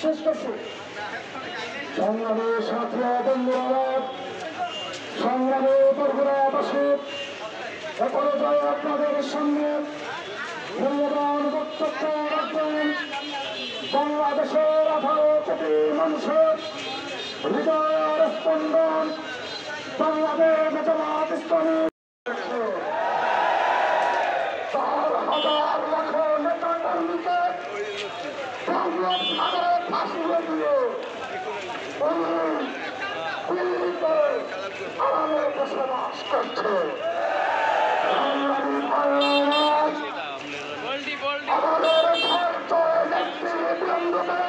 শেষ করছি। সংগ্রামের সাথী বন্ধুরা, সংগ্রামে বরগুনাবাসী, অপরাজয় আপনাদের সামনে মূল্যবান বক্তব্য রাখবেন বাংলাদেশের 18 কোটি মানুষের হৃদয়ের স্পন্দন বাংলাদেশ জামাত ইসলামী। 4,000 লাখ নেতা কর্মীকে সাগরে ফাঁসিয়ে দিয়ে দিল্লিতে আরামে বসবাস করছে। আমাদের ধৈর্য নেতৃবৃন্দকে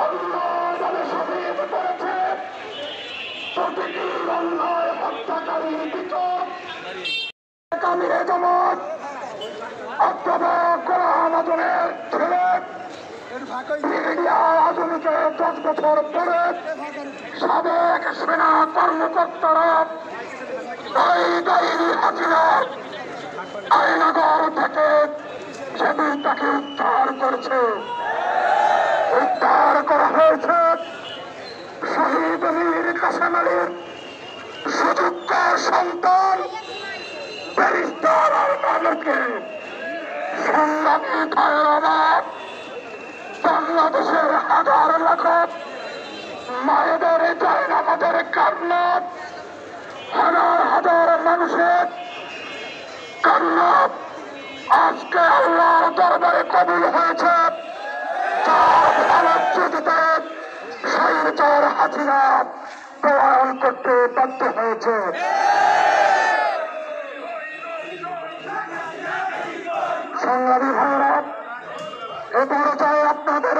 অন্যভাবে শহীদ করেছে। প্রতিটি অন্যায় হত্যাকারী বিচার কামিরে জামাত অধ্যাপক গোলাম আজমের ছেলে মিডিয়া আজমকে 10 বছর পরে সাবেক সেনা কর্মকর্তারা হাসিনার আয়নাগর থেকে সেদিন তাকে উদ্ধার করেছে। উদ্ধার করা হয়েছে শহীদ মীর কাসেম আলীর সুযোগ্য সন্তান ব্যারিস্টার আলমকে। সংগ্রামী ভাইয়েরা, বাংলাদেশের হাজার লাখ মায়েদের জায়নামাজের কান্না, হাজার হাজার মানুষের কান্না আজকে আল্লাহর দরবারে কবুল হয়েছে। তার ফলশ্রুতিতে স্বৈরাচার হাসিনা পলায়ন করতে বাধ্য হয়েছে। সংগ্রামী ভাইয়েরা, এ পর্যায়ে আপনাদের